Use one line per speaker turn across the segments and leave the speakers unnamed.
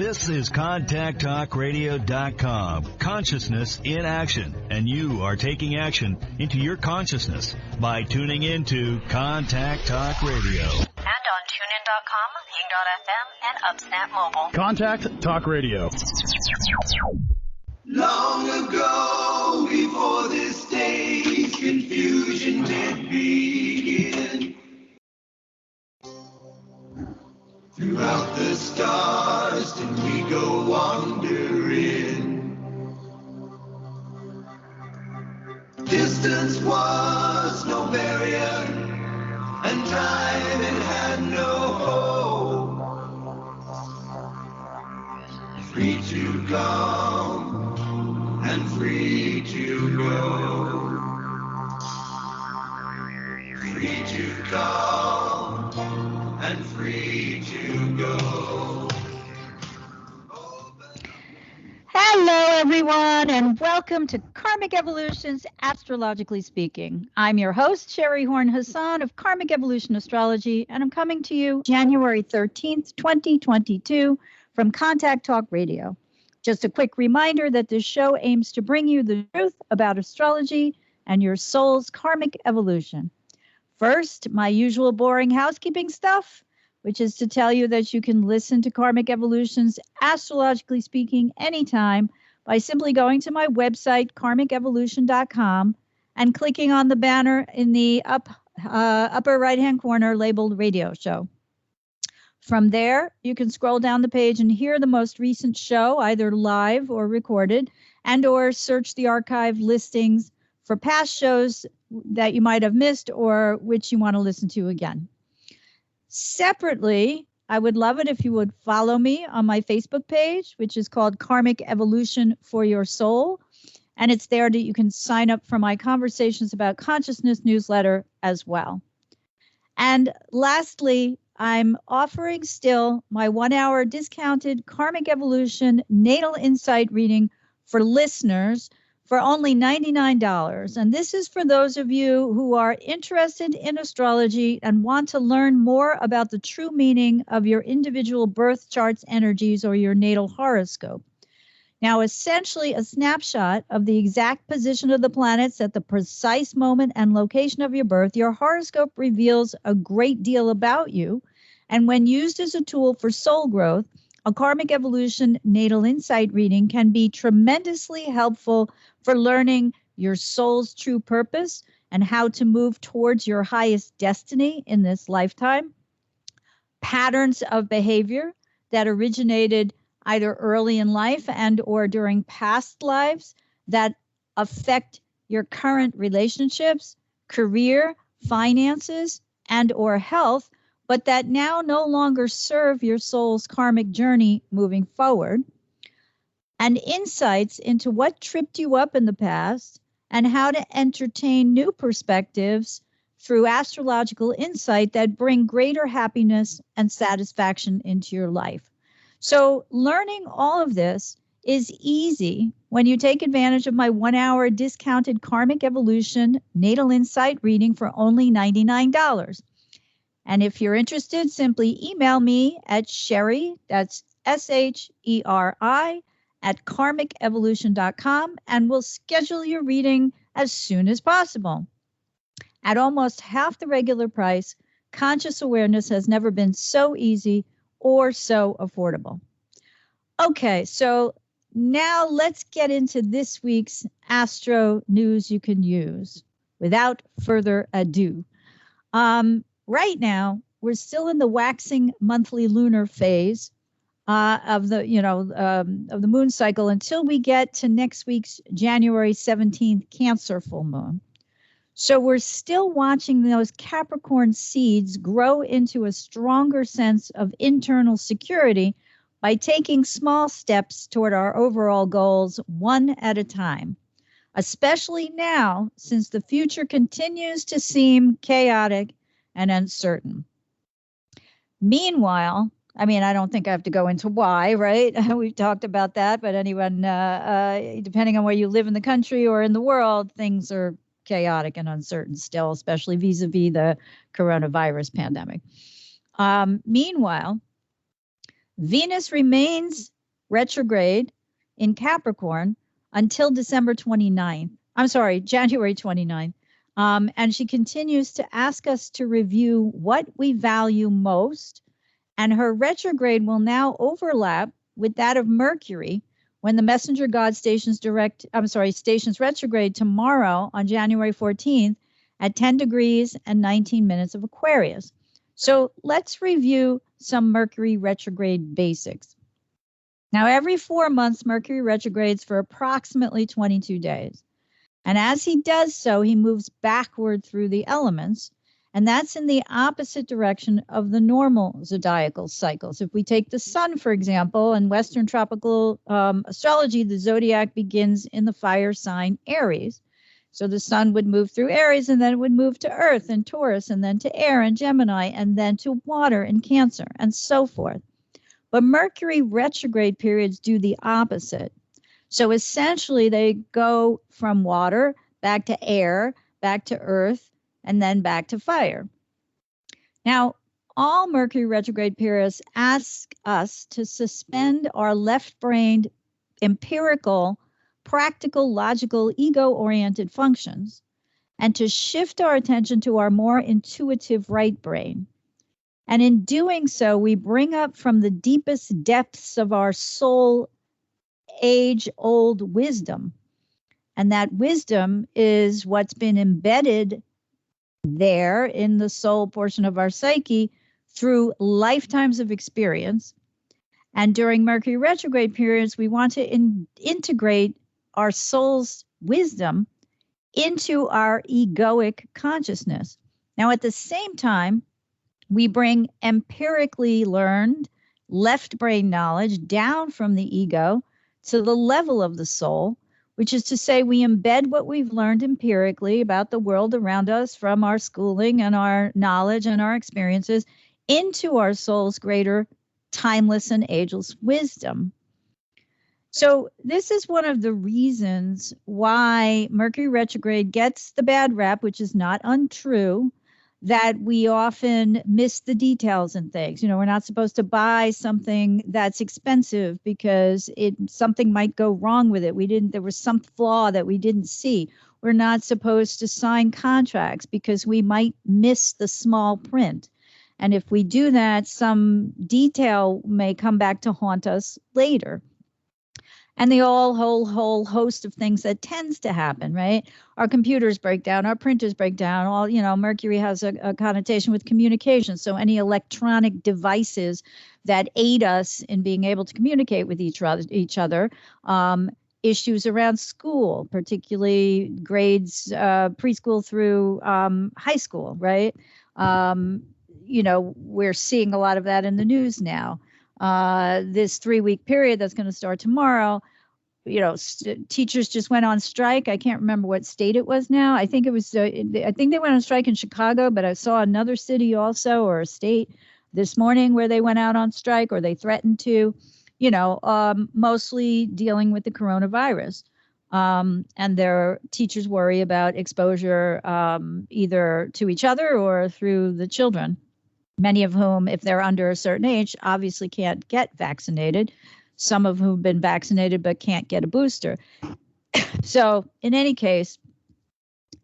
This is ContactTalkRadio.com. Consciousness in action. And you are taking action into your consciousness by tuning into Contact Talk Radio.
And on TuneIn.com, Ping.fm, and Upsnap Mobile.
Contact Talk Radio.
Long ago, before this day's confusion did begin, throughout the stars did we go wandering. Distance was no barrier, and time it had no hope. Free to come and free to go. Free to come and free to go.
Hello, everyone, and welcome to Karmic Evolutions, Astrologically Speaking. I'm your host, SHERI HORN HASAN of Karmic Evolution Astrology, and I'm coming to you January 13th, 2022 from Contact Talk Radio. Just a quick reminder that this show aims to bring you the truth about astrology and your soul's karmic evolution. First, my usual boring housekeeping stuff, which is to tell you that you can listen to Karmic Evolutions, Astrologically Speaking, anytime by simply going to my website, karmicevolution.com, and clicking on the banner in the upper right-hand corner labeled Radio Show. From there, you can scroll down the page and hear the most recent show, either live or recorded, and or search the archive listings for past shows that you might have missed or which you want to listen to again. Separately, I would love it if you would follow me on my Facebook page, which is called Karmic Evolution for Your Soul. And it's there that you can sign up for my Conversations About Consciousness newsletter as well. And lastly, I'm offering still my 1-hour discounted Karmic Evolution Natal Insight reading for listeners for only $99. And this is for those of you who are interested in astrology and want to learn more about the true meaning of your individual birth chart's energies or your natal horoscope. Now, essentially a snapshot of the exact position of the planets at the precise moment and location of your birth, your horoscope reveals a great deal about you. And when used as a tool for soul growth, a Karmic Evolution Natal Insight reading can be tremendously helpful for learning your soul's true purpose and how to move towards your highest destiny in this lifetime. Patterns of behavior that originated either early in life and or during past lives that affect your current relationships, career, finances, and or health, but that now no longer serve your soul's karmic journey moving forward, and insights into what tripped you up in the past and how to entertain new perspectives through astrological insight that bring greater happiness and satisfaction into your life. So learning all of this is easy when you take advantage of my 1-hour discounted Karmic Evolution Natal Insight reading for only $99. And if you're interested, simply email me at SHERI, that's SHERI, at karmicevolution.com, and we'll schedule your reading as soon as possible. At almost half the regular price, conscious awareness has never been so easy or so affordable. Okay, so now let's get into this week's Astro news you can use without further ado. Right now, we're still in the waxing monthly lunar phase of the moon cycle until we get to next week's January 17th Cancer full moon. So we're still watching those Capricorn seeds grow into a stronger sense of internal security by taking small steps toward our overall goals one at a time, especially now since the future continues to seem chaotic and uncertain. Meanwhile, I mean, I don't think I have to go into why, right? We've talked about that, but anyone, depending on where you live in the country or in the world, things are chaotic and uncertain still, especially vis-a-vis the coronavirus pandemic. Meanwhile, Venus remains retrograde in Capricorn until December 29th. I'm sorry, January 29th. And she continues to ask us to review what we value most. And her retrograde will now overlap with that of Mercury when the messenger god stations retrograde tomorrow on January 14th at 10 degrees and 19 minutes of Aquarius. So let's review some Mercury retrograde basics. Now, every 4 months, Mercury retrogrades for approximately 22 days. And as he does so, he moves backward through the elements, and that's in the opposite direction of the normal zodiacal cycles. If we take the sun, for example, in Western tropical astrology, the zodiac begins in the fire sign Aries. So the sun would move through Aries, and then it would move to Earth and Taurus, and then to air and Gemini, and then to water and Cancer, and so forth. But Mercury retrograde periods do the opposite. So essentially, they go from water back to air, back to earth, and then back to fire. Now, all Mercury retrograde periods ask us to suspend our left-brained, empirical, practical, logical, ego-oriented functions and to shift our attention to our more intuitive right brain. And in doing so, we bring up from the deepest depths of our soul age-old wisdom. And that wisdom is what's been embedded there in the soul portion of our psyche through lifetimes of experience. And during Mercury retrograde periods, we want to integrate our soul's wisdom into our egoic consciousness. Now, at the same time, we bring empirically learned left brain knowledge down from the ego to the level of the soul, which is to say we embed what we've learned empirically about the world around us from our schooling and our knowledge and our experiences into our soul's greater timeless and ageless wisdom. So this is one of the reasons why Mercury retrograde gets the bad rap, which is not untrue, that we often miss the details and things. You know, we're not supposed to buy something that's expensive because something might go wrong with it. There was some flaw that we didn't see. We're not supposed to sign contracts because we might miss the small print. And if we do that, some detail may come back to haunt us later. And the whole host of things that tends to happen, right? Our computers break down, our printers break down. Mercury has a connotation with communication. So any electronic devices that aid us in being able to communicate with each other, issues around school, particularly grades preschool through high school, right? We're seeing a lot of that in the news now. This 3-week period that's going to start tomorrow, teachers just went on strike. I can't remember what state it was now. I think it was, I think they went on strike in Chicago, but I saw another city also, or a state this morning where they went out on strike, or they threatened to, mostly dealing with the coronavirus. And their teachers worry about exposure either to each other or through the children, many of whom, if they're under a certain age, obviously can't get vaccinated. Some of whom have been vaccinated but can't get a booster. So in any case,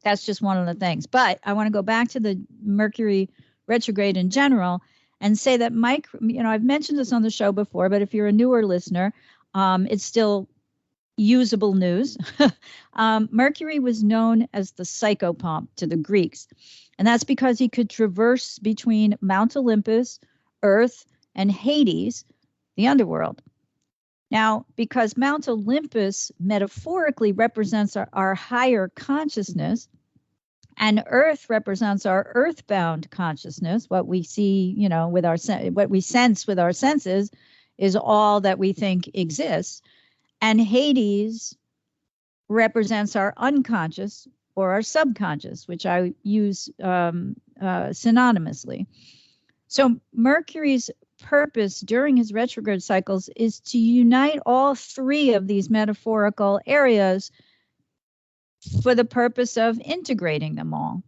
that's just one of the things. But I want to go back to the Mercury retrograde in general and say that I've mentioned this on the show before, but if you're a newer listener, it's still usable news. Mercury was known as the psychopomp to the Greeks. And that's because he could traverse between Mount Olympus, Earth, and Hades, the underworld. Now, because Mount Olympus metaphorically represents our higher consciousness, and Earth represents our earthbound consciousness, what we see, what we sense with our senses is all that we think exists. And Hades represents our unconscious or our subconscious, which I use synonymously. So Mercury's purpose during his retrograde cycles is to unite all three of these metaphorical areas for the purpose of integrating them all.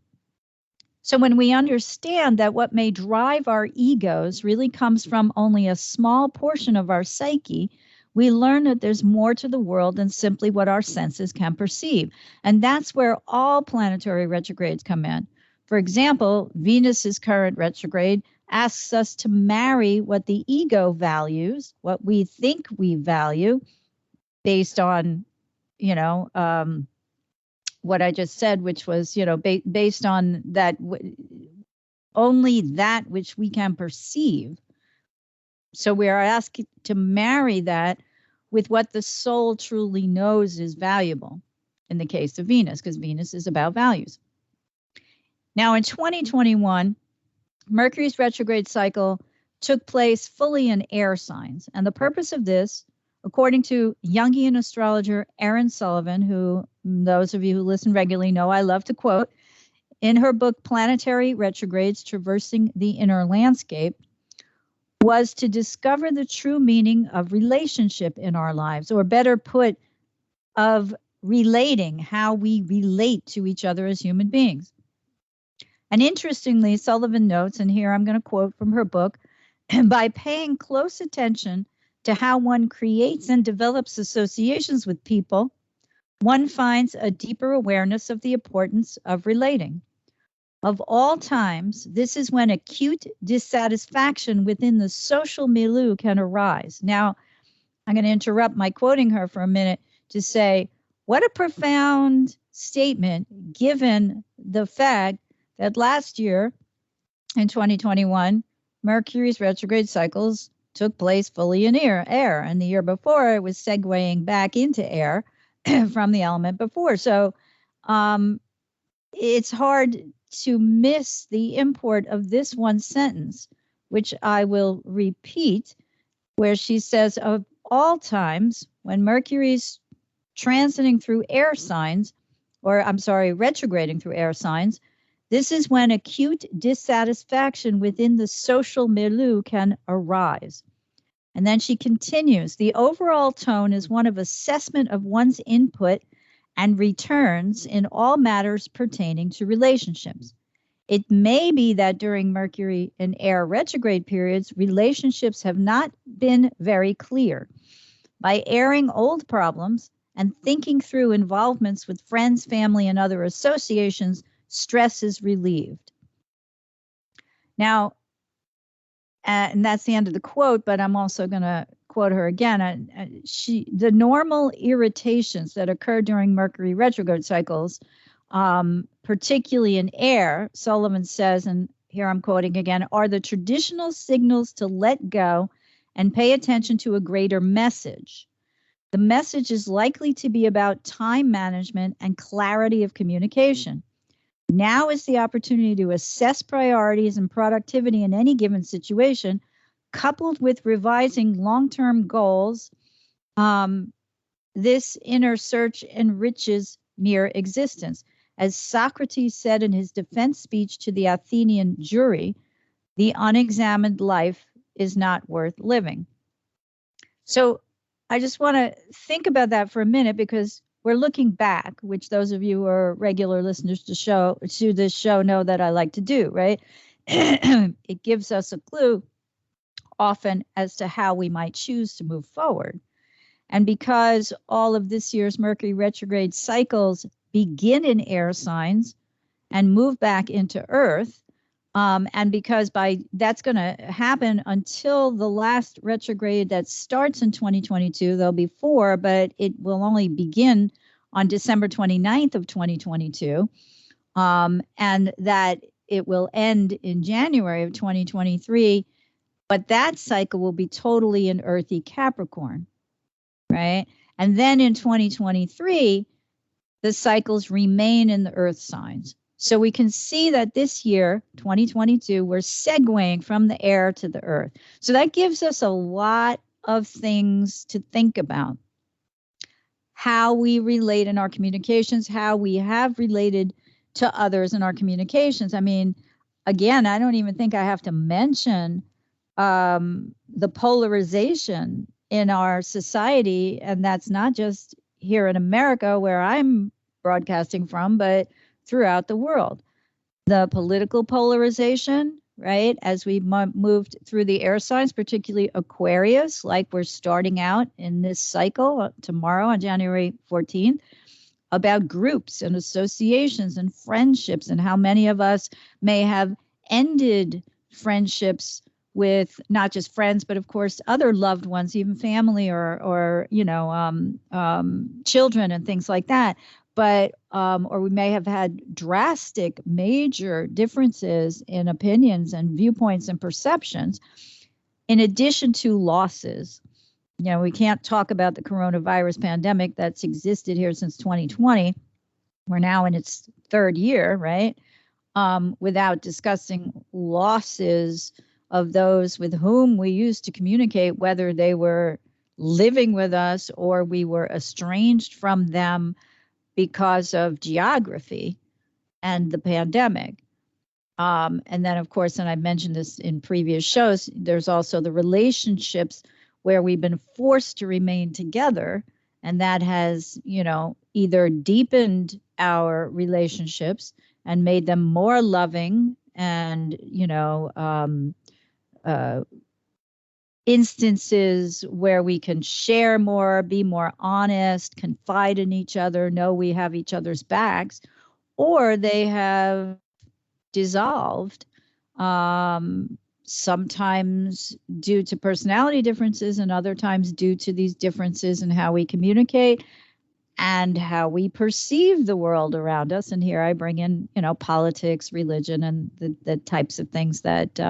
So when we understand that what may drive our egos really comes from only a small portion of our psyche, we learn that there's more to the world than simply what our senses can perceive. And that's where all planetary retrogrades come in. For example, Venus's current retrograde asks us to marry what the ego values, what we think we value, based on, what I just said, which was, based on that, only that which we can perceive. So we are asked to marry that with what the soul truly knows is valuable in the case of Venus, because Venus is about values. Now in 2021, Mercury's retrograde cycle took place fully in air signs. And the purpose of this, according to Jungian astrologer Erin Sullivan, who those of you who listen regularly know I love to quote, in her book Planetary Retrogrades Traversing the Inner Landscape, was to discover the true meaning of relationship in our lives, or better put, of relating, how we relate to each other as human beings. And interestingly, Sullivan notes, and here I'm going to quote from her book, by paying close attention to how one creates and develops associations with people, one finds a deeper awareness of the importance of relating. Of all times, this is when acute dissatisfaction within the social milieu can arise. Now, I'm going to interrupt my quoting her for a minute to say, what a profound statement, given the fact that last year, in 2021, Mercury's retrograde cycles took place fully in air, and the year before it was segueing back into air from the element before. So it's hard to miss the import of this one sentence, which I will repeat, where she says, of all times, when Mercury's transiting through air signs, retrograding through air signs, this is when acute dissatisfaction within the social milieu can arise. And then she continues, the overall tone is one of assessment of one's input and returns in all matters pertaining to relationships. It may be that during Mercury and air retrograde periods, relationships have not been very clear. By airing old problems and thinking through involvements with friends, family, and other associations, stress is relieved. Now, and that's the end of the quote, but I'm also going to quote her again. The normal irritations that occur during Mercury retrograde cycles, particularly in air, Sullivan says, and here I'm quoting again, are the traditional signals to let go and pay attention to a greater message. The message is likely to be about time management and clarity of communication. Now is the opportunity to assess priorities and productivity in any given situation, coupled with revising long-term goals. This inner search enriches mere existence. As Socrates said in his defense speech to the Athenian jury, the unexamined life is not worth living. So I just want to think about that for a minute, because we're looking back, which those of you who are regular listeners to this show know that I like to do, right? It gives us a clue often as to how we might choose to move forward. And because all of this year's Mercury retrograde cycles begin in air signs and move back into Earth, and because that's going to happen until the last retrograde that starts in 2022. There'll be 4, but it will only begin on December 29th of 2022, and that it will end in January of 2023. But that cycle will be totally in earthy Capricorn, right? And then in 2023, the cycles remain in the Earth signs. So we can see that this year, 2022, we're segueing from the air to the Earth. So that gives us a lot of things to think about. How we relate in our communications, how we have related to others in our communications. I mean, again, I don't even think I have to mention the polarization in our society, and that's not just here in America where I'm broadcasting from, but throughout the world. the political polarization, right? As we moved through the air signs, particularly Aquarius, like we're starting out in this cycle tomorrow on January 14th, about groups and associations and friendships, and how many of us may have ended friendships with not just friends, but of course other loved ones, even family or children and things like that. But or we may have had drastic, major differences in opinions and viewpoints and perceptions, in addition to losses. You know, we can't talk about the coronavirus pandemic that's existed here since 2020. We're now in its third year, right? Without discussing losses of those with whom we used to communicate, whether they were living with us or we were estranged from them because of geography and the pandemic. And then, of course, and I've mentioned this in previous shows, there's also the relationships where we've been forced to remain together. And that has, you know, either deepened our relationships and made them more loving and, you know, instances where we can share more, be more honest, confide in each other, know we have each other's backs, or they have dissolved, sometimes due to personality differences and other times due to these differences in how we communicate and how we perceive the world around us. And here I bring in, you know, politics, religion, and the types of things that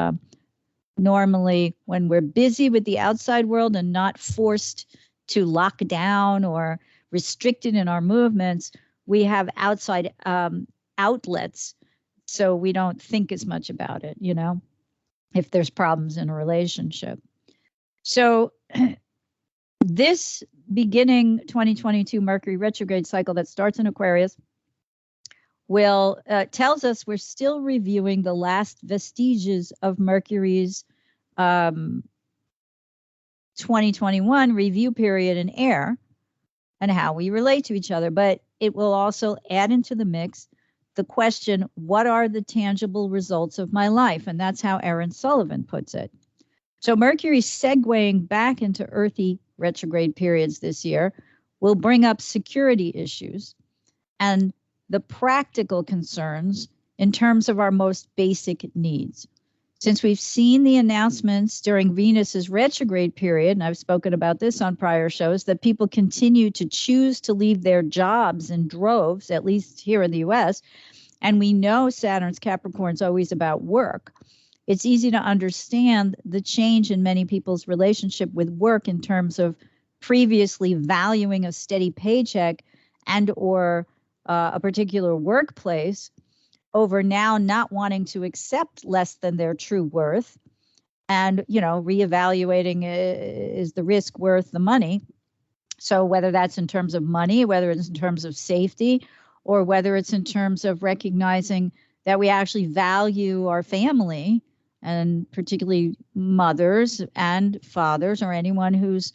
normally, when we're busy with the outside world and not forced to lock down or restricted in our movements, we have outside outlets, so we don't think as much about it, you know, if there's problems in a relationship. So this beginning 2022 Mercury retrograde cycle that starts in Aquarius will tells us we're still reviewing the last vestiges of Mercury's 2021 review period in air and how we relate to each other. But it will also add into the mix the question, what are the tangible results of my life? And that's how Aaron Sullivan puts it. So Mercury segueing back into earthy retrograde periods this year will bring up security issues and the practical concerns in terms of our most basic needs. Since we've seen the announcements during Venus's retrograde period, and I've spoken about this on prior shows, that people continue to choose to leave their jobs in droves, at least here in the US, and we know Saturn's Capricorn's always about work, it's easy to understand the change in many people's relationship with work in terms of previously valuing a steady paycheck and or a particular workplace over now not wanting to accept less than their true worth and, you know, reevaluating, is the risk worth the money? So whether that's in terms of money, whether it's in terms of safety, or whether it's in terms of recognizing that we actually value our family, and particularly mothers and fathers or anyone who's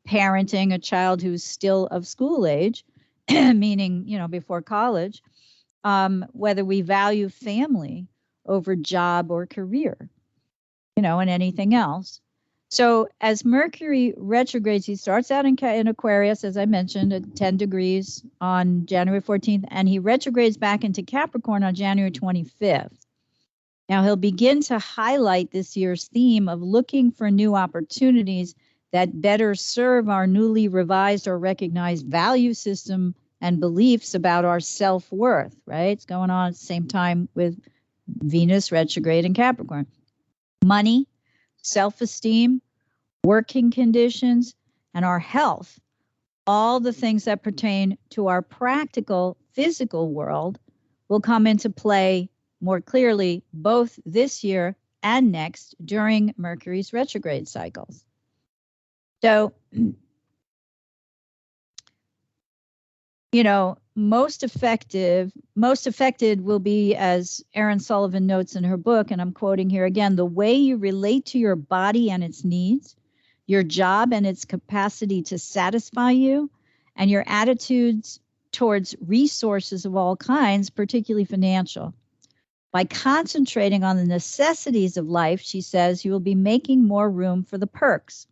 parenting a child who's still of school age, meaning, you know, before college, whether we value family over job or career, you know, and anything else. So as Mercury retrogrades, he starts out in Aquarius, as I mentioned, at 10 degrees on January 14th, and he retrogrades back into Capricorn on January 25th. Now he'll begin to highlight this year's theme of looking for new opportunities that better serve our newly revised or recognized value system and beliefs about our self-worth, right? It's going on at the same time with Venus retrograde in Capricorn. Money, self-esteem, working conditions, and our health, all the things that pertain to our practical physical world, will come into play more clearly both this year and next during Mercury's retrograde cycles. So, you know, most affected will be, as Erin Sullivan notes in her book, and I'm quoting here again, the way you relate to your body and its needs, your job and its capacity to satisfy you, and your attitudes towards resources of all kinds, particularly financial. By concentrating on the necessities of life, she says, you will be making more room for the perks.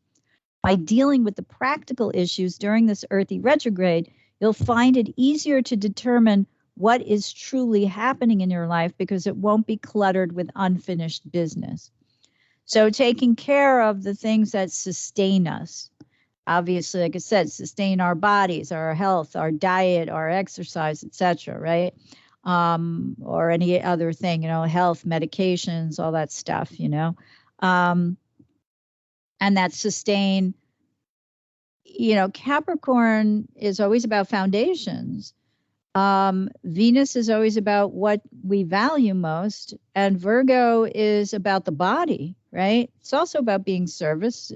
By dealing with the practical issues during this earthy retrograde, you'll find it easier to determine what is truly happening in your life because it won't be cluttered with unfinished business. So taking care of the things that sustain us, obviously, like I said, sustain our bodies, our health, our diet, our exercise, etc., right? Or any other thing, health, medications, all that stuff, and that sustain, Capricorn is always about foundations. Venus is always about what we value most, and Virgo is about the body, right? It's also about being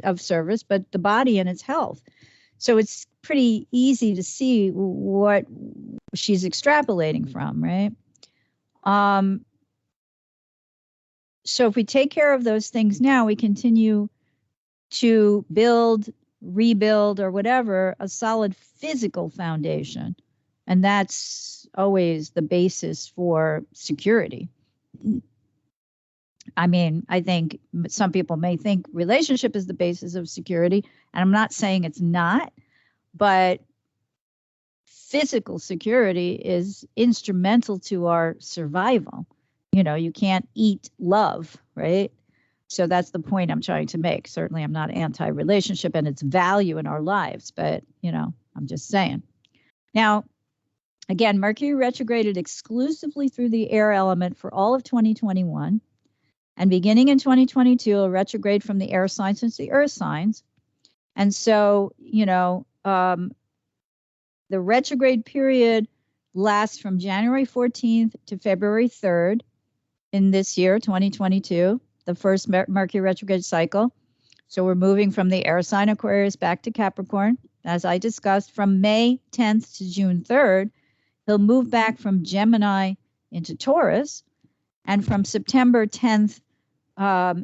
of service, but the body and its health. So it's pretty easy to see what she's extrapolating from, right? So if we take care of those things now, we continue to build, rebuild, or whatever, a solid physical foundation. And that's always the basis for security. I mean, I think some people may think relationship is the basis of security, and I'm not saying it's not, but physical security is instrumental to our survival. You can't eat love, right? So that's the point I'm trying to make. Certainly, I'm not anti-relationship and its value in our lives, but, I'm just saying. Now, again, Mercury retrograded exclusively through the air element for all of 2021. And beginning in 2022, it'll retrograde from the air signs into the earth signs. And so, the retrograde period lasts from January 14th to February 3rd in this year, 2022, the first Mercury retrograde cycle. So we're moving from the air sign Aquarius back to Capricorn. As I discussed, from May 10th to June 3rd, he'll move back from Gemini into Taurus. And from September 10th,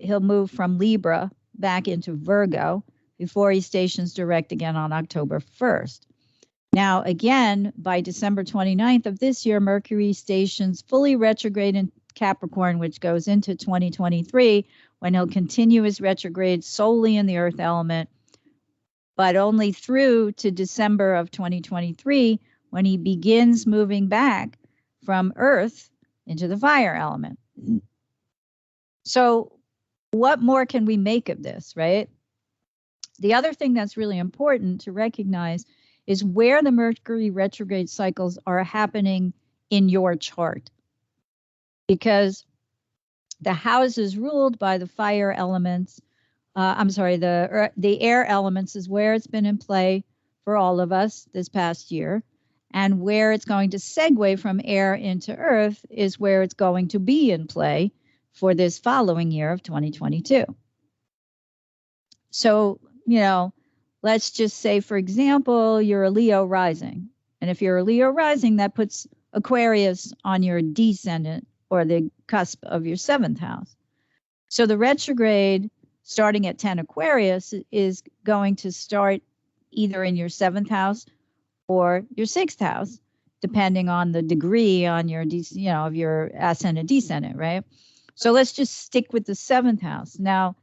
he'll move from Libra back into Virgo before he stations direct again on October 1st. Now, again, by December 29th of this year, Mercury stations fully retrograde in Capricorn, which goes into 2023, when he'll continue his retrograde solely in the earth element, but only through to December of 2023, when he begins moving back from earth into the fire element. So what more can we make of this, right? The other thing that's really important to recognize is where the Mercury retrograde cycles are happening in your chart. Because the houses ruled by the fire elements, the air elements is where it's been in play for all of us this past year. And where it's going to segue from air into earth is where it's going to be in play for this following year of 2022. So, let's just say, for example, you're a Leo rising. And if you're a Leo rising, that puts Aquarius on your descendant or the cusp of your 7th house. So the retrograde starting at 10 Aquarius is going to start either in your 7th house or your 6th house, depending on the degree on your, of your ascendant descendant, right? So let's just stick with the 7th house. Now,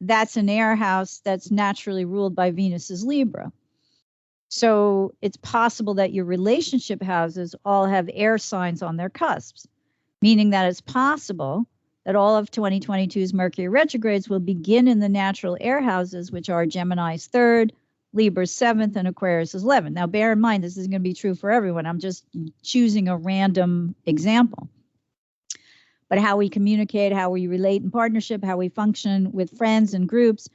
that's an air house that's naturally ruled by Venus's Libra. So it's possible that your relationship houses all have air signs on their cusps, meaning that it's possible that all of 2022's Mercury retrogrades will begin in the natural air houses, which are Gemini's 3rd, Libra's 7th, and Aquarius's 11th. Now, bear in mind, this isn't going to be true for everyone. I'm just choosing a random example. But how we communicate, how we relate in partnership, how we function with friends and groups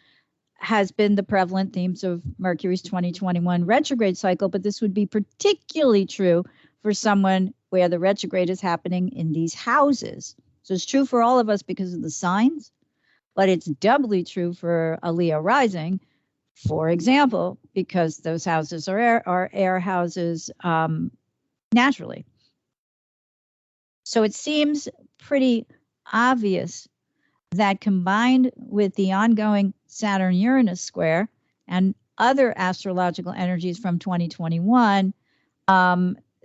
has been the prevalent themes of Mercury's 2021 retrograde cycle. But this would be particularly true for someone where the retrograde is happening in these houses. So it's true for all of us because of the signs, but it's doubly true for a Leo rising, for example, because those houses are air houses naturally. So it seems pretty obvious that combined with the ongoing Saturn-Uranus square and other astrological energies from 2021,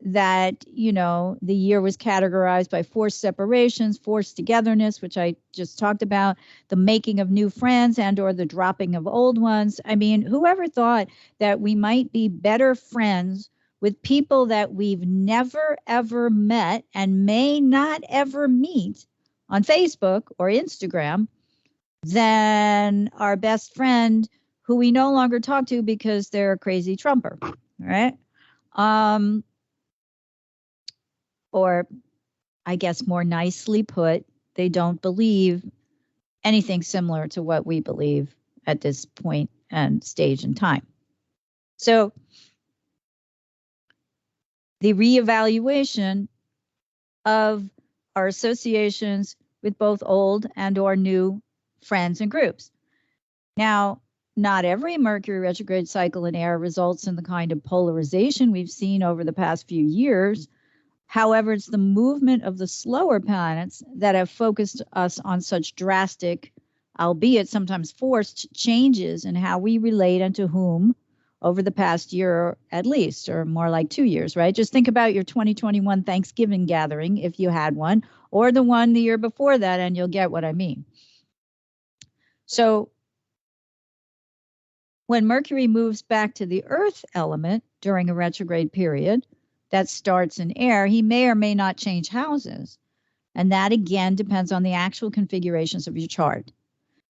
that, you know, the year was categorized by forced separations, forced togetherness, which I just talked about, the making of new friends and or the dropping of old ones. I mean, whoever thought that we might be better friends with people that we've never, ever met and may not ever meet on Facebook or Instagram than our best friend who we no longer talk to because they're a crazy Trumper, right? Or I guess more nicely put, they don't believe anything similar to what we believe at this point and stage in time. So the reevaluation of our associations with both old and or new friends and groups. Now, not every Mercury retrograde cycle in air results in the kind of polarization we've seen over the past few years. However, it's the movement of the slower planets that have focused us on such drastic, albeit sometimes forced, changes in how we relate and to whom over the past year at least, or more like 2 years, right? Just think about your 2021 Thanksgiving gathering, if you had one, or the one the year before that, and you'll get what I mean. So when Mercury moves back to the Earth element during a retrograde period, that starts in air, he may or may not change houses. And that again depends on the actual configurations of your chart.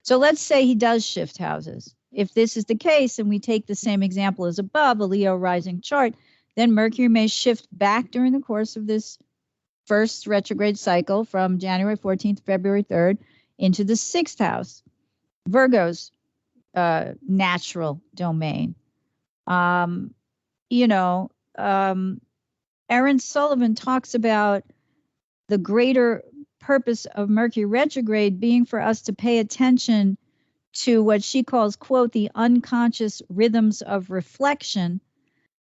So let's say he does shift houses. If this is the case, and we take the same example as above, a Leo rising chart, then Mercury may shift back during the course of this first retrograde cycle from January 14th to February 3rd into the 6th house, Virgo's natural domain. Aaron Sullivan talks about the greater purpose of Mercury retrograde being for us to pay attention to what she calls, quote, the unconscious rhythms of reflection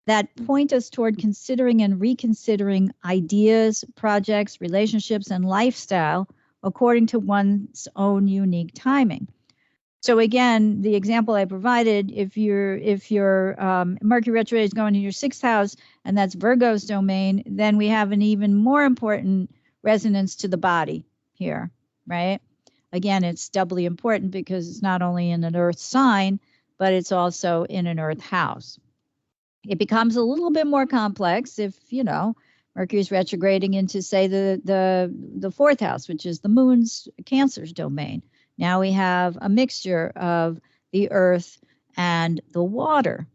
that point us toward considering and reconsidering ideas, projects, relationships, and lifestyle according to one's own unique timing. So again, the example I provided, if your Mercury retrograde is going in your 6th house, and that's Virgo's domain, then we have an even more important resonance to the body here, right? Again, it's doubly important because it's not only in an Earth sign, but it's also in an Earth house. It becomes a little bit more complex if, Mercury's retrograding into, say, the 4th house, which is the Moon's Cancer's domain. Now we have a mixture of the earth and the water,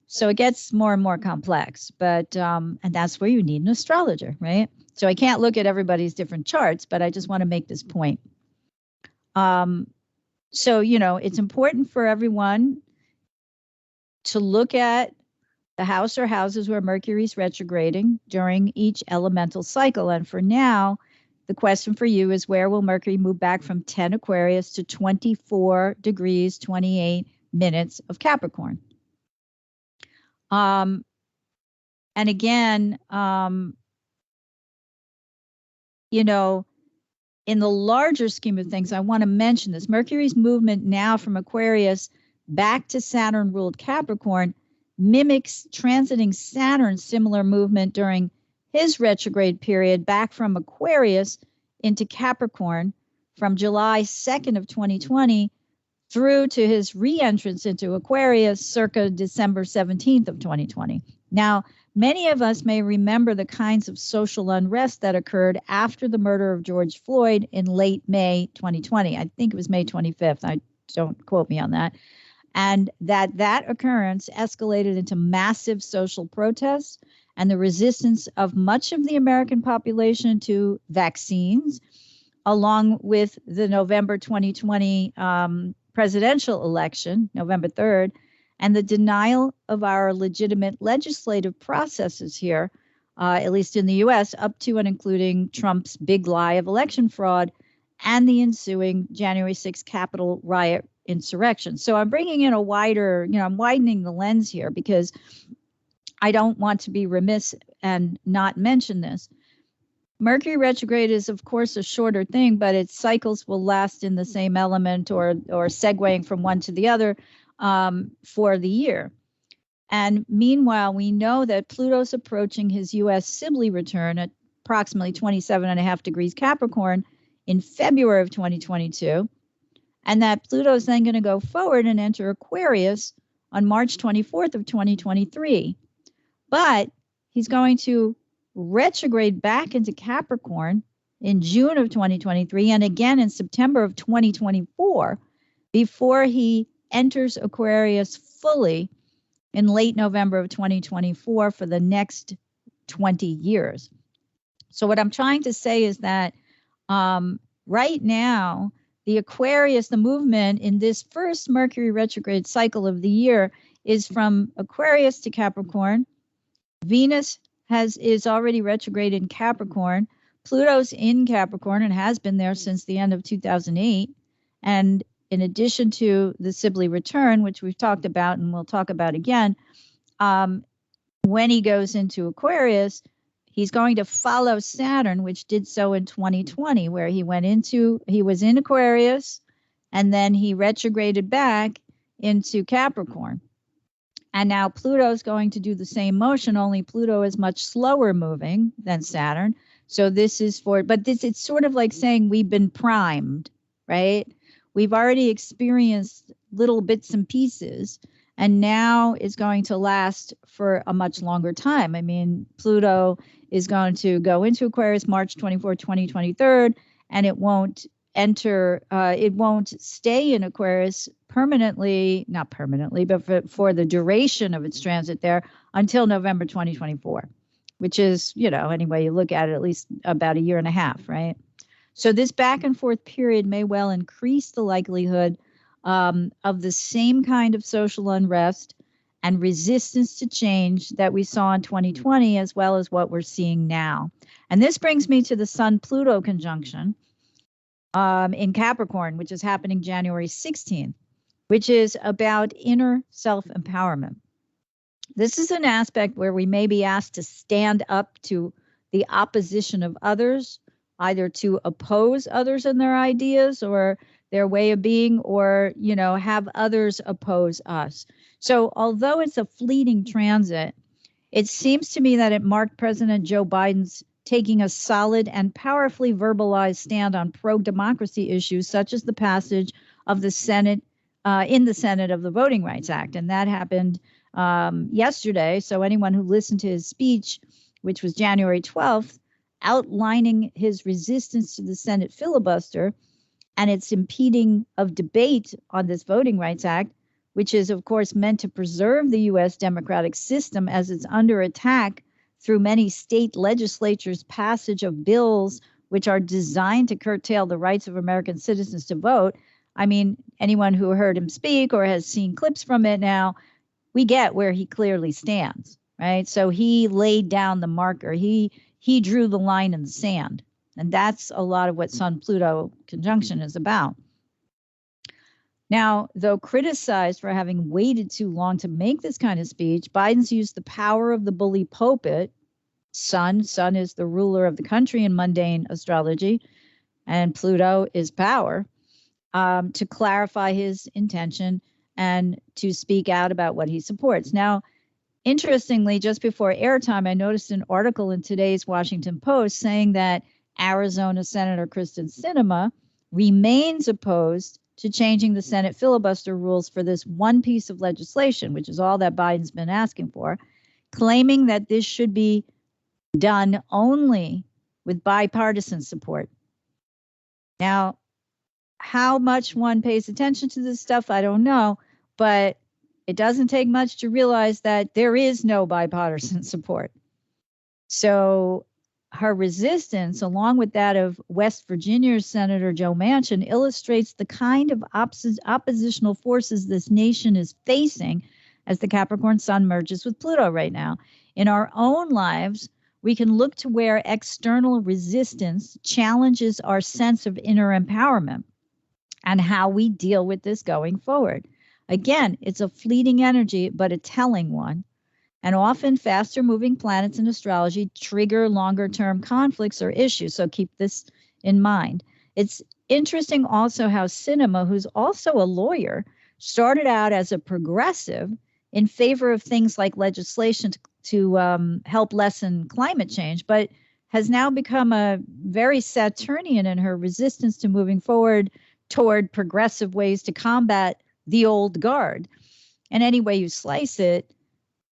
so it gets more and more complex, but, and that's where you need an astrologer, right? So I can't look at everybody's different charts, but I just want to make this point. So, it's important for everyone to look at the house or houses where Mercury's retrograding during each elemental cycle. And for now, the question for you is, where will Mercury move back from 10 Aquarius to 24 degrees, 28 minutes of Capricorn? And again, in the larger scheme of things, I want to mention this. Mercury's movement now from Aquarius back to Saturn-ruled Capricorn mimics transiting Saturn's similar movement during his retrograde period back from Aquarius into Capricorn from July 2nd of 2020 through to his re-entrance into Aquarius circa December 17th of 2020. Now, many of us may remember the kinds of social unrest that occurred after the murder of George Floyd in late May 2020. I think it was May 25th. Don't quote me on that. And that occurrence escalated into massive social protests and the resistance of much of the American population to vaccines, along with the November 2020 presidential election, November 3rd, and the denial of our legitimate legislative processes here, at least in the U.S., up to and including Trump's big lie of election fraud and the ensuing January 6th Capitol riot insurrection. So I'm bringing in a wider, I'm widening the lens here because I don't want to be remiss and not mention this. Mercury retrograde is, of course, a shorter thing, but its cycles will last in the same element or segueing from one to the other for the year. And meanwhile, we know that Pluto's approaching his U.S. Sibley return at approximately 27.5 degrees Capricorn in February of 2022, and that Pluto is then going to go forward and enter Aquarius on March 24th of 2023. But he's going to retrograde back into Capricorn in June of 2023 and again in September of 2024 before he enters Aquarius fully in late November of 2024 for the next 20 years. So what I'm trying to say is that right now, the Aquarius, the movement in this first Mercury retrograde cycle of the year is from Aquarius to Capricorn. Venus is already retrograde in Capricorn. Pluto's in Capricorn and has been there since the end of 2008. And in addition to the Sibley return, which we've talked about and we'll talk about again, when he goes into Aquarius, he's going to follow Saturn, which did so in 2020, where he was in Aquarius, and then he retrograded back into Capricorn. And now Pluto's going to do the same motion, only Pluto is much slower moving than Saturn. So this is it's sort of like saying we've been primed, right? We've already experienced little bits and pieces, and now it's going to last for a much longer time. I mean, Pluto is going to go into Aquarius March 24, 2023, and it won't stay in Aquarius permanently, not permanently, but for the duration of its transit there until November 2024, which is, any way you look at it, at least about a year and a half, right? So this back and forth period may well increase the likelihood of the same kind of social unrest and resistance to change that we saw in 2020, as well as what we're seeing now. And this brings me to the Sun-Pluto conjunction in Capricorn, which is happening January 16th, which is about inner self-empowerment. This is an aspect where we may be asked to stand up to the opposition of others, either to oppose others and their ideas or their way of being, or, have others oppose us. So although it's a fleeting transit, it seems to me that it marked President Joe Biden's taking a solid and powerfully verbalized stand on pro-democracy issues, such as the passage of the Senate, in the Senate of the Voting Rights Act. And that happened yesterday. So anyone who listened to his speech, which was January 12th, outlining his resistance to the Senate filibuster and its impeding of debate on this Voting Rights Act, which is, of course, meant to preserve the U.S. democratic system as it's under attack through many state legislatures' passage of bills which are designed to curtail the rights of American citizens to vote. I mean, anyone who heard him speak or has seen clips from it now, we get where he clearly stands, right? So he laid down the marker. He drew the line in the sand. And that's a lot of what Sun-Pluto conjunction is about. Now, though criticized for having waited too long to make this kind of speech, Biden's used the power of the bully pulpit. Sun is the ruler of the country in mundane astrology, and Pluto is power, to clarify his intention and to speak out about what he supports. Now, interestingly, just before airtime, I noticed an article in today's Washington Post saying that Arizona Senator Kristen Sinema remains opposed to changing the Senate filibuster rules for this one piece of legislation, which is all that Biden's been asking for, claiming that this should be done only with bipartisan support. Now, how much one pays attention to this stuff, I don't know, but it doesn't take much to realize that there is no bipartisan support. So her resistance, along with that of West Virginia Senator Joe Manchin, illustrates the kind of oppositional forces this nation is facing as the Capricorn Sun merges with Pluto right now. In our own lives, we can look to where external resistance challenges our sense of inner empowerment and how we deal with this going forward. Again, it's a fleeting energy, but a telling one. And often faster moving planets in astrology trigger longer term conflicts or issues. So keep this in mind. It's interesting also how Sinema, who's also a lawyer, started out as a progressive in favor of things like legislation to help lessen climate change, but has now become a very Saturnian in her resistance to moving forward toward progressive ways to combat the old guard. And any way you slice it,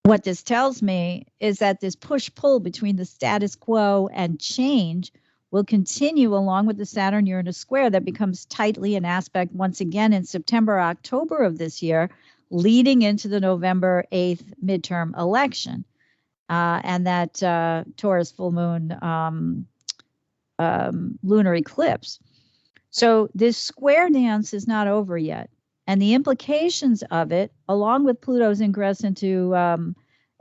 what this tells me is that this push-pull between the status quo and change will continue along with the Saturn-Uranus square that becomes tightly an aspect once again in September, October of this year, leading into the November 8th midterm election. And that Taurus full moon lunar eclipse. So this square dance is not over yet. And the implications of it, along with Pluto's ingress into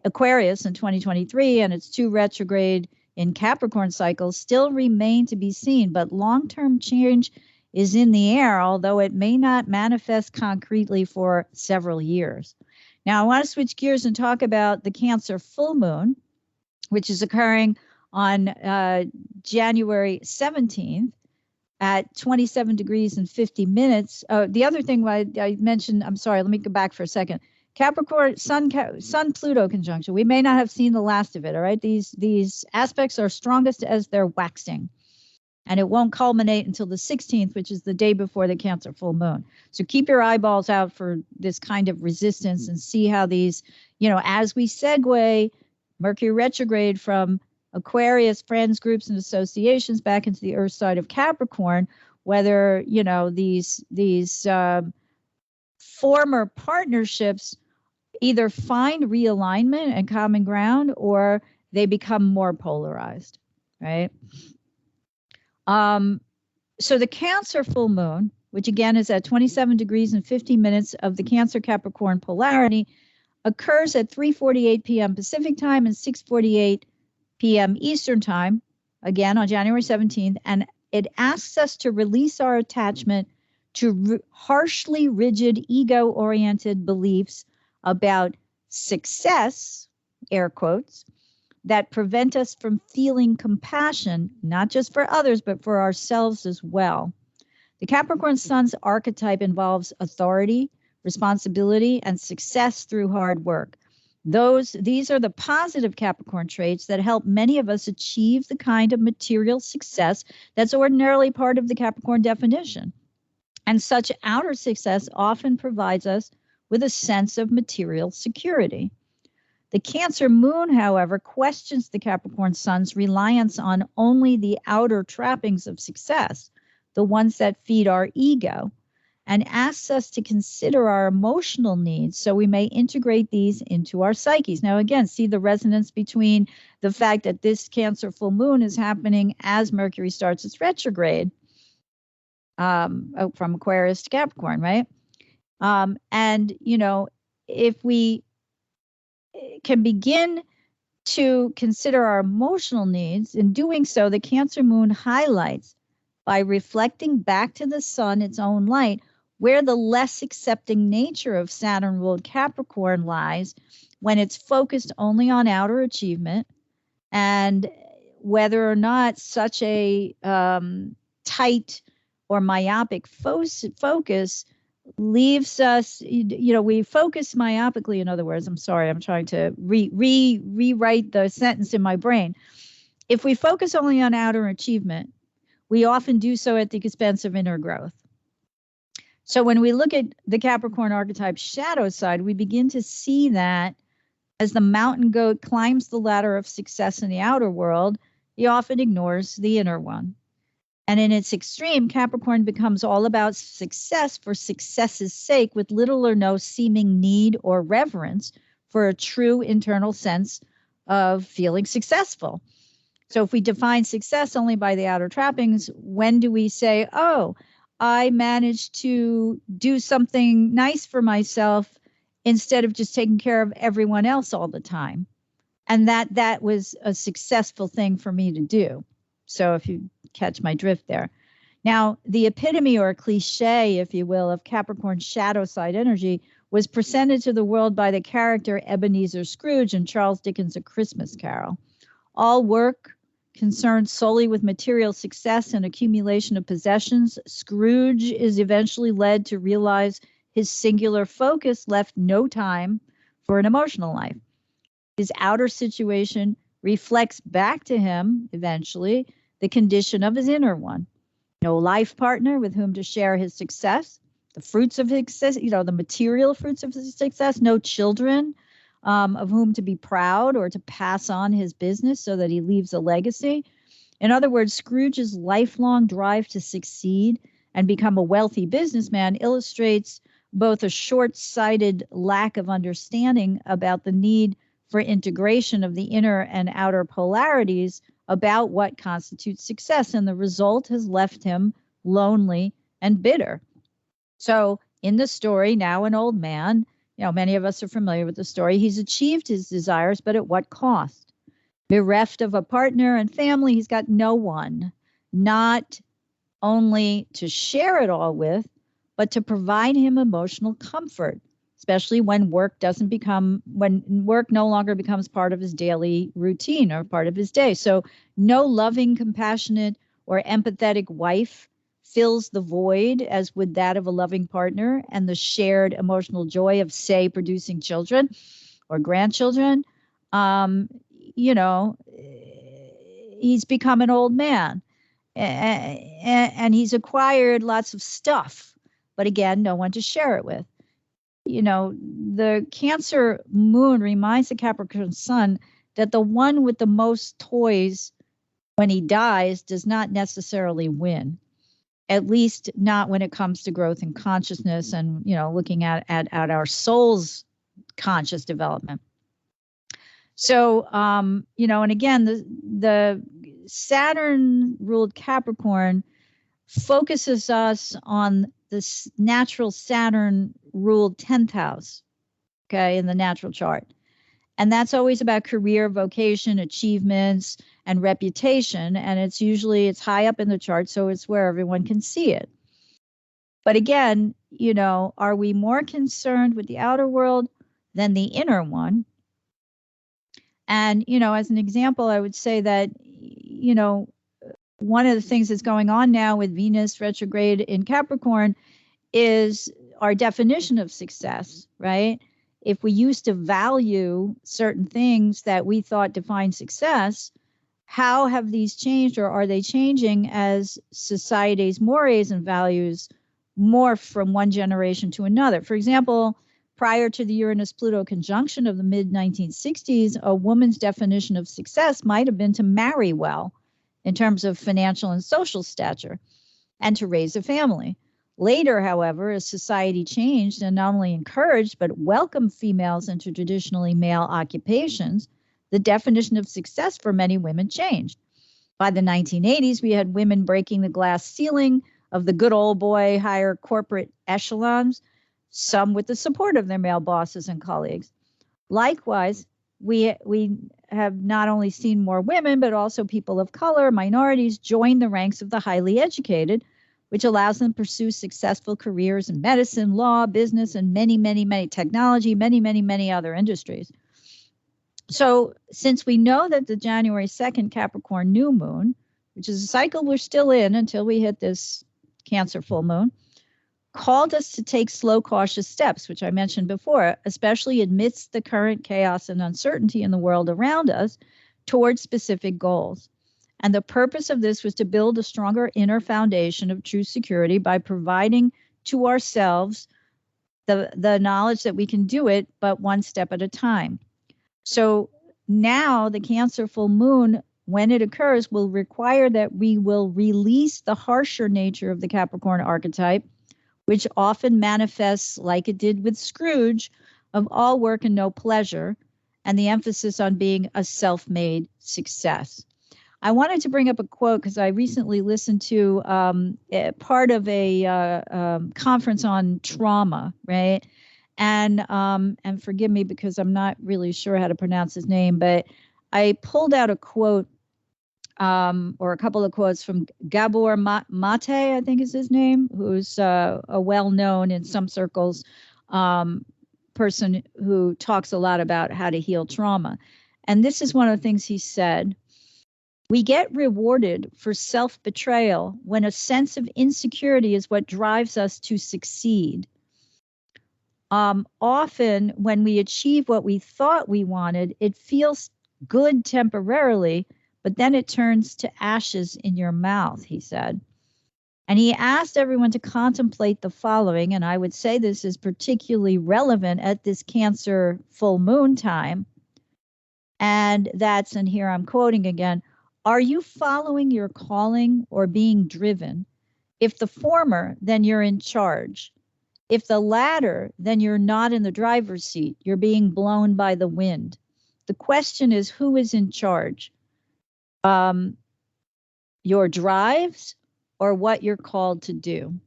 Aquarius in 2023 and its 2 retrograde in Capricorn cycles, still remain to be seen. But long-term change is in the air, although it may not manifest concretely for several years. Now, I want to switch gears and talk about the Cancer full moon, which is occurring on January 17th at 27 degrees and 50 minutes. The other thing I mentioned, I'm sorry, let me go back for a second. Capricorn, Sun-Pluto conjunction. We may not have seen the last of it, all right? These aspects are strongest as they're waxing. And it won't culminate until the 16th, which is the day before the Cancer full moon. So keep your eyeballs out for this kind of resistance and see how these, as we segue Mercury retrograde from Aquarius, friends, groups, and associations back into the Earth side of Capricorn, whether, these former partnerships either find realignment and common ground or they become more polarized, right? So the Cancer full moon, which again is at 27 degrees and 50 minutes of the Cancer Capricorn polarity, occurs at 3:48 p.m. Pacific time and 6:48 p.m. Eastern time, again on January 17th, and it asks us to release our attachment to harshly rigid, ego-oriented beliefs about success, air quotes, that prevent us from feeling compassion, not just for others, but for ourselves as well. The Capricorn Sun's archetype involves authority, responsibility, and success through hard work. These are the positive Capricorn traits that help many of us achieve the kind of material success that's ordinarily part of the Capricorn definition. And such outer success often provides us with a sense of material security. The Cancer moon, however, questions the Capricorn Sun's reliance on only the outer trappings of success, the ones that feed our ego, and asks us to consider our emotional needs so we may integrate these into our psyches. Now, again, see the resonance between the fact that this Cancer full moon is happening as Mercury starts its retrograde from Aquarius to Capricorn, right? And, if we can begin to consider our emotional needs, in doing so, the Cancer moon highlights by reflecting back to the sun its own light where the less accepting nature of Saturn-ruled Capricorn lies when it's focused only on outer achievement, and whether or not such a tight or myopic focus leaves us, we focus myopically, in other words. I'm sorry, I'm trying to rewrite the sentence in my brain. If we focus only on outer achievement, we often do so at the expense of inner growth. So when we look at the Capricorn archetype shadow side, we begin to see that as the mountain goat climbs the ladder of success in the outer world, he often ignores the inner one. And in its extreme, Capricorn becomes all about success for success's sake, with little or no seeming need or reverence for a true internal sense of feeling successful. So if we define success only by the outer trappings, when do we say, oh, I managed to do something nice for myself instead of just taking care of everyone else all the time? And that was a successful thing for me to do. So if you catch my drift there. Now, the epitome or cliche, if you will, of Capricorn shadow side energy was presented to the world by the character Ebenezer Scrooge in Charles Dickens' A Christmas Carol. All work concerned solely with material success and accumulation of possessions, Scrooge is eventually led to realize his singular focus left no time for an emotional life. His outer situation reflects back to him, eventually, the condition of his inner one. No life partner with whom to share his success, the fruits of his success, the material fruits of his success, no children of whom to be proud or to pass on his business so that he leaves a legacy. In other words, Scrooge's lifelong drive to succeed and become a wealthy businessman illustrates both a short-sighted lack of understanding about the need for integration of the inner and outer polarities about what constitutes success. And the result has left him lonely and bitter. So in the story, now an old man, many of us are familiar with the story, he's achieved his desires, but at what cost? Bereft of a partner and family, he's got no one, not only to share it all with, but to provide him emotional comfort, especially when work no longer becomes part of his daily routine or part of his day. So no loving, compassionate, or empathetic wife fills the void as would that of a loving partner and the shared emotional joy of, say, producing children or grandchildren. He's become an old man and he's acquired lots of stuff, but again, no one to share it with. The Cancer moon reminds the Capricorn sun that the one with the most toys when he dies does not necessarily win, at least not when it comes to growth and consciousness and, looking at our soul's conscious development. So, and again, the Saturn ruled Capricorn focuses us on this natural Saturn ruled 10th house, okay, in the natural chart. And that's always about career, vocation, achievements, and reputation. And it's high up in the chart, so it's where everyone can see it. But again, are we more concerned with the outer world than the inner one? And, as an example, I would say that, one of the things that's going on now with Venus retrograde in Capricorn is our definition of success, right? If we used to value certain things that we thought defined success, how have these changed, or are they changing as society's mores and values morph from one generation to another? For example, prior to the Uranus-Pluto conjunction of the mid-1960s, a woman's definition of success might have been to marry well in terms of financial and social stature and to raise a family. Later, however, as society changed and not only encouraged but welcomed females into traditionally male occupations, the definition of success for many women changed. By the 1980s, we had women breaking the glass ceiling of the good old boy higher corporate echelons, some with the support of their male bosses and colleagues. Likewise, we have not only seen more women, but also people of color, minorities, join the ranks of the highly educated, which allows them to pursue successful careers in medicine, law, business, and many technology, many other industries. So since we know that the January 2nd Capricorn new moon, which is a cycle we're still in until we hit this Cancer full moon, called us to take slow, cautious steps, which I mentioned before, especially amidst the current chaos and uncertainty in the world around us, towards specific goals. And the purpose of this was to build a stronger inner foundation of true security by providing to ourselves the knowledge that we can do it, but one step at a time. So now the Cancer full moon, when it occurs, will require that we will release the harsher nature of the Capricorn archetype, which often manifests like it did with Scrooge, of all work and no pleasure, and the emphasis on being a self-made success. I wanted to bring up a quote because I recently listened to part of a conference on trauma, right? And forgive me because I'm not really sure how to pronounce his name, but I pulled out a quote or a couple of quotes from Gabor Mate, I think is his name, who's a well-known in some circles person who talks a lot about how to heal trauma. And this is one of the things he said: we get rewarded for self-betrayal when a sense of insecurity is what drives us to succeed. Often when we achieve what we thought we wanted, it feels good temporarily, but then it turns to ashes in your mouth, he said. And he asked everyone to contemplate the following, and I would say this is particularly relevant at this Cancer full moon time. And that's, and here I'm quoting again, are you following your calling or being driven? If the former, then you're in charge. If the latter, then you're not in the driver's seat. You're being blown by the wind. The question is, who is in charge? Your drives or what you're called to do?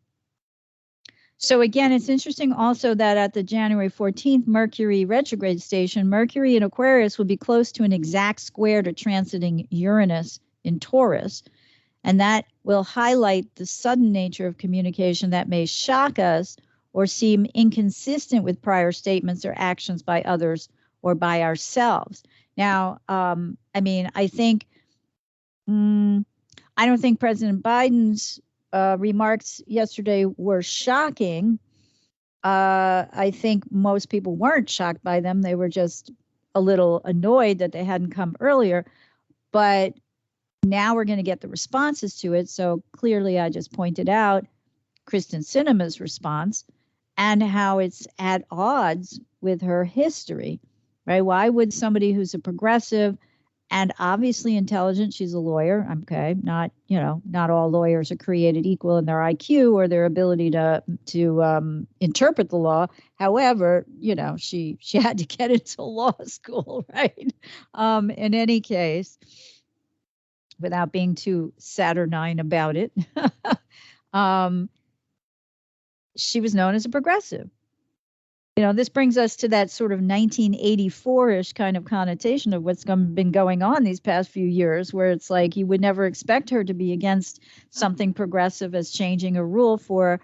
So again, it's interesting also that at the January 14th Mercury retrograde station, Mercury in Aquarius will be close to an exact square to transiting Uranus in Taurus. And that will highlight the sudden nature of communication that may shock us or seem inconsistent with prior statements or actions by others or by ourselves. Now, I mean, I think, I don't think President Biden's remarks yesterday were shocking. I think most people weren't shocked by them. They were just a little annoyed that they hadn't come earlier. But now we're going to get the responses to it. So clearly, I just pointed out Kristen Sinema's response and how it's at odds with her history, right? Why would somebody who's a progressive and obviously intelligent, she's a lawyer, okay, not, you know, not all lawyers are created equal in their IQ or their ability to interpret the law. However, you know, she had to get into law school, right? In any case, without being too saturnine about it, she was known as a progressive. You know, this brings us to that sort of 1984-ish kind of connotation of what's been going on these past few years, where it's like you would never expect her to be against something progressive as changing a rule for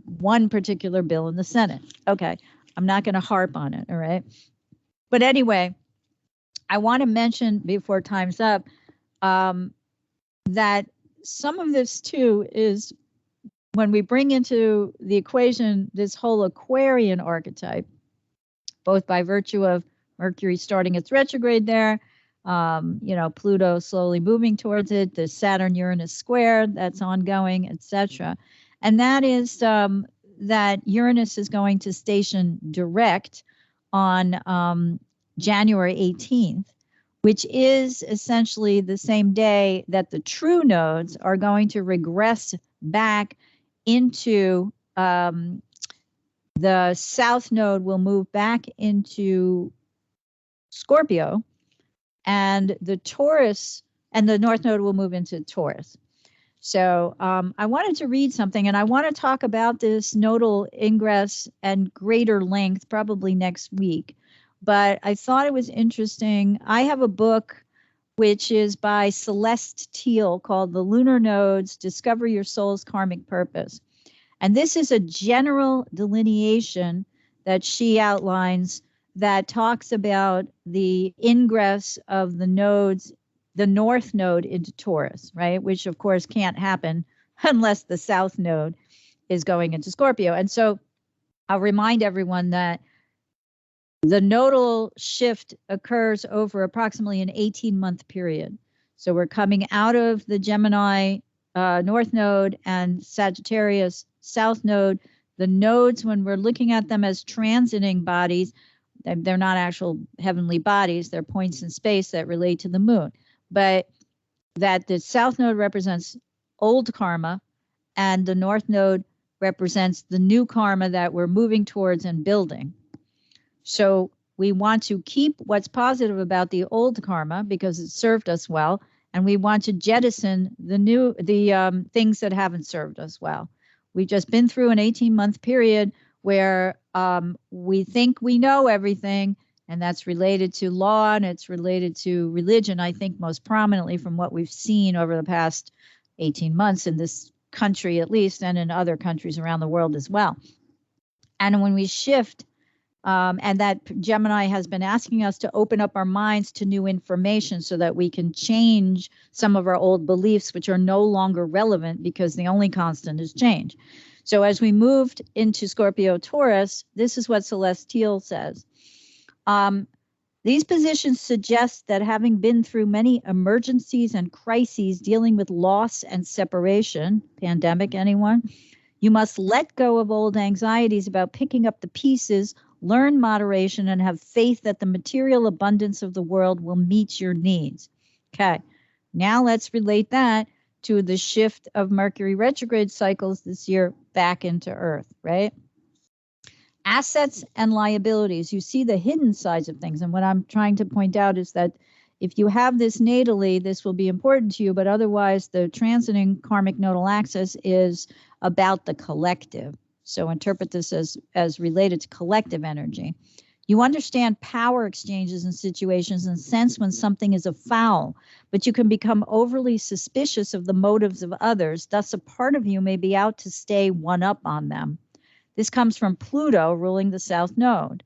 one particular bill in the Senate. Okay, I'm not going to harp on it, all right? But anyway, I want to mention before time's up that some of this too is when we bring into the equation this whole Aquarian archetype, both by virtue of Mercury starting its retrograde there, you know, Pluto slowly moving towards it, the Saturn-Uranus square that's ongoing, etc. And that is that Uranus is going to station direct on January 18th, which is essentially the same day that the true nodes are going to regress back into the south node will move back into Scorpio, and the Taurus and the north node will move into Taurus. So I wanted to read something, and I want to talk about this nodal ingress and greater length probably next week. But I thought it was interesting. I have a book which is by Celeste Teal called The Lunar Nodes, Discover Your Soul's Karmic Purpose. And this is a general delineation that she outlines that talks about the ingress of the nodes, the north node into Taurus, right? Which of course can't happen unless the south node is going into Scorpio. And so I'll remind everyone that the nodal shift occurs over approximately an 18-month period. So we're coming out of the Gemini north node and Sagittarius south node. The nodes, when we're looking at them as transiting bodies, they're not actual heavenly bodies. They're points in space that relate to the moon. But that the south node represents old karma and the north node represents the new karma that we're moving towards and building. So we want to keep what's positive about the old karma because it served us well, and we want to jettison the things that haven't served us well. We've just been through an 18-month period where we think we know everything, and that's related to law and it's related to religion, I think most prominently from what we've seen over the past 18 months in this country at least, and in other countries around the world as well. And when we shift, and that Gemini has been asking us to open up our minds to new information so that we can change some of our old beliefs, which are no longer relevant because the only constant is change. So as we moved into Scorpio Taurus, this is what Celestial says. These positions suggest that having been through many emergencies and crises dealing with loss and separation, pandemic, anyone, you must let go of old anxieties about picking up the pieces, learn moderation, and have faith that the material abundance of the world will meet your needs. Okay, now let's relate that to the shift of Mercury retrograde cycles this year back into Earth, right? Assets and liabilities. You see the hidden sides of things. And what I'm trying to point out is that if you have this natally, this will be important to you, but otherwise the transiting karmic nodal axis is about the collective. So interpret this as related to collective energy. You understand power exchanges in situations and sense when something is a foul, but you can become overly suspicious of the motives of others. Thus, a part of you may be out to stay one up on them. This comes from Pluto ruling the South Node.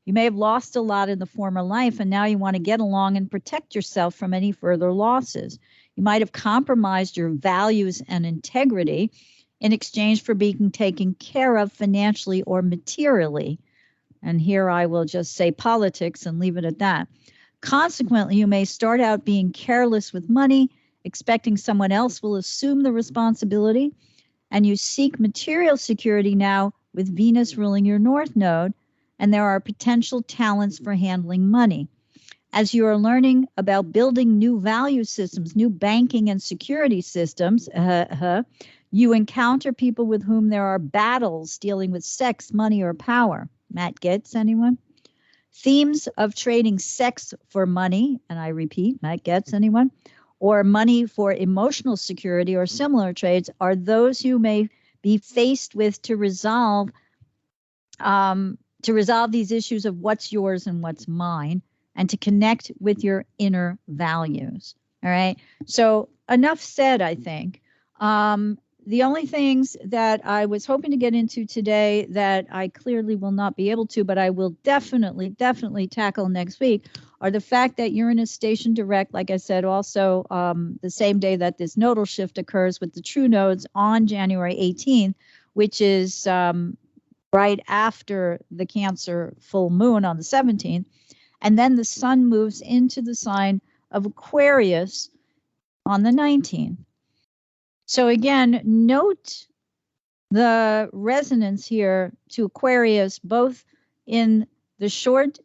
You may have lost a lot in the former life, and now you want to get along and protect yourself from any further losses. You might have compromised your values and integrity in exchange for being taken care of financially or materially. And here I will just say politics and leave it at that. Consequently, you may start out being careless with money, expecting someone else will assume the responsibility, and you seek material security now with Venus ruling your North Node, and there are potential talents for handling money. As you are learning about building new value systems, new banking and security systems, you encounter people with whom there are battles dealing with sex, money, or power. Matt Getz, anyone? Themes of trading sex for money, and I repeat, Matt Getz, anyone? Or money for emotional security or similar trades are those you may be faced with to resolve these issues of what's yours and what's mine, and to connect with your inner values. All right. So enough said, I think. The only things that I was hoping to get into today that I clearly will not be able to, but I will definitely tackle next week, are the fact that Uranus station direct, like I said, also the same day that this nodal shift occurs with the true nodes on January 18th, which is right after the Cancer full moon on the 17th. And then the sun moves into the sign of Aquarius on the 19th. So again, note the resonance here to Aquarius, both in the short,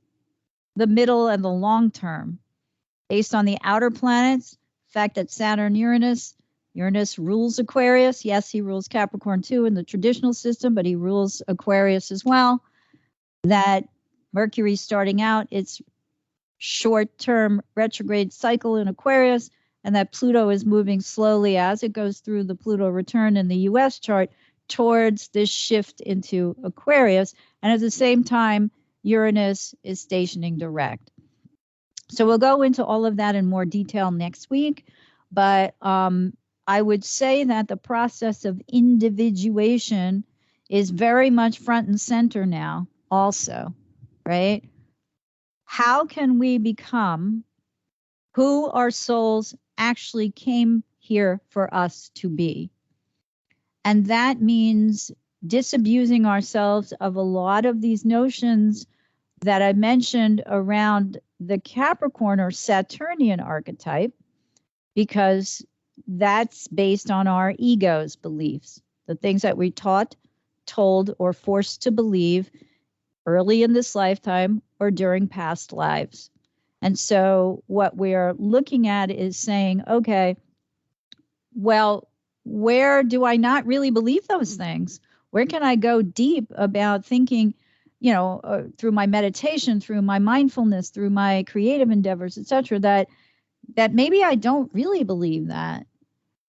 the middle, and the long term, based on the outer planets, the fact that Uranus rules Aquarius. Yes, he rules Capricorn too in the traditional system, but he rules Aquarius as well. That Mercury starting out its short-term retrograde cycle in Aquarius, and that Pluto is moving slowly as it goes through the Pluto return in the U.S. chart towards this shift into Aquarius. And at the same time, Uranus is stationing direct. So we'll go into all of that in more detail next week. But I would say that the process of individuation is very much front and center now also, right? How can we become who our souls actually came here for us to be? And that means disabusing ourselves of a lot of these notions that I mentioned around the Capricorn or Saturnian archetype, because that's based on our ego's beliefs, the things that we taught, told, or forced to believe early in this lifetime or during past lives. And so what we're looking at is saying, okay, well, where do I not really believe those things? Where can I go deep about thinking, through my meditation, through my mindfulness, through my creative endeavors, etc., that maybe I don't really believe that.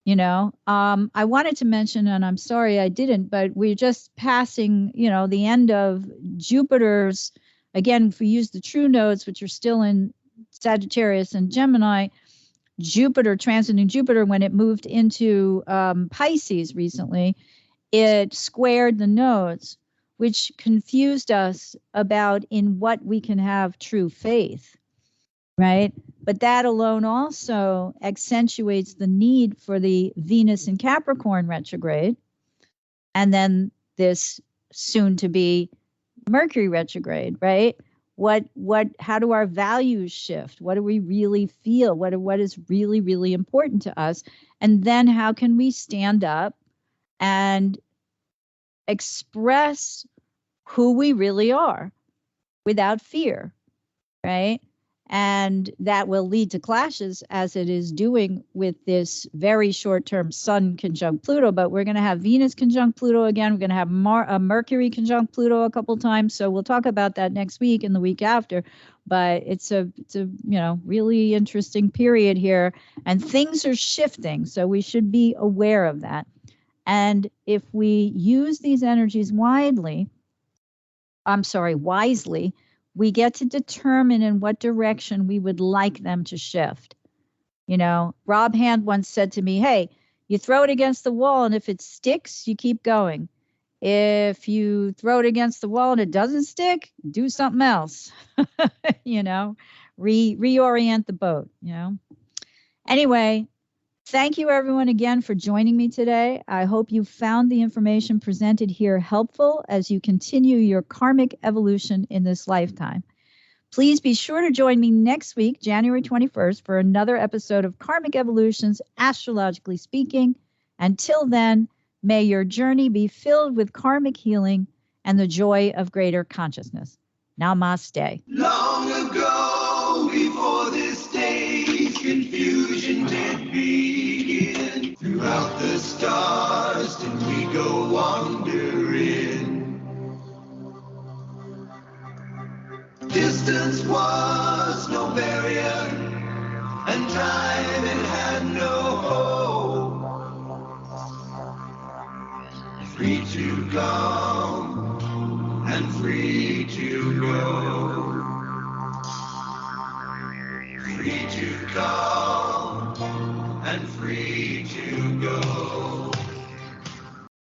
I wanted to mention, and I'm sorry I didn't, but we're just passing, the end of Jupiter's, again, if we use the true nodes, which are still in Sagittarius and Gemini, Jupiter, transiting Jupiter, when it moved into Pisces recently, it squared the nodes, which confused us about in what we can have true faith, right? But that alone also accentuates the need for the Venus in Capricorn retrograde, and then this soon to be Mercury retrograde, right? How do our values shift? What do we really feel? What is really, really important to us? And then how can we stand up and express who we really are without fear, right? And that will lead to clashes, as it is doing with this very short-term Sun conjunct Pluto. But we're going to have Venus conjunct Pluto again. We're going to have Mercury conjunct Pluto a couple times. So we'll talk about that next week and the week after. But it's a really interesting period here, and things are shifting. So we should be aware of that. And if we use these energies wisely, we get to determine in what direction we would like them to shift. Rob Hand once said to me, hey, you throw it against the wall, and if it sticks, you keep going. If you throw it against the wall and it doesn't stick, do something else. Reorient the boat, Anyway, thank you, everyone, again for joining me today. I hope you found the information presented here helpful as you continue your karmic evolution in this lifetime. Please be sure to join me next week, January 21st, for another episode of Karmic Evolutions, Astrologically Speaking. Until then, may your journey be filled with karmic healing and the joy of greater consciousness. Namaste.
Long ago, before this day's confusion did begin, throughout the stars did we go wandering. Distance was no barrier, and time it had no hope. Free to come and free to go. Free to come and free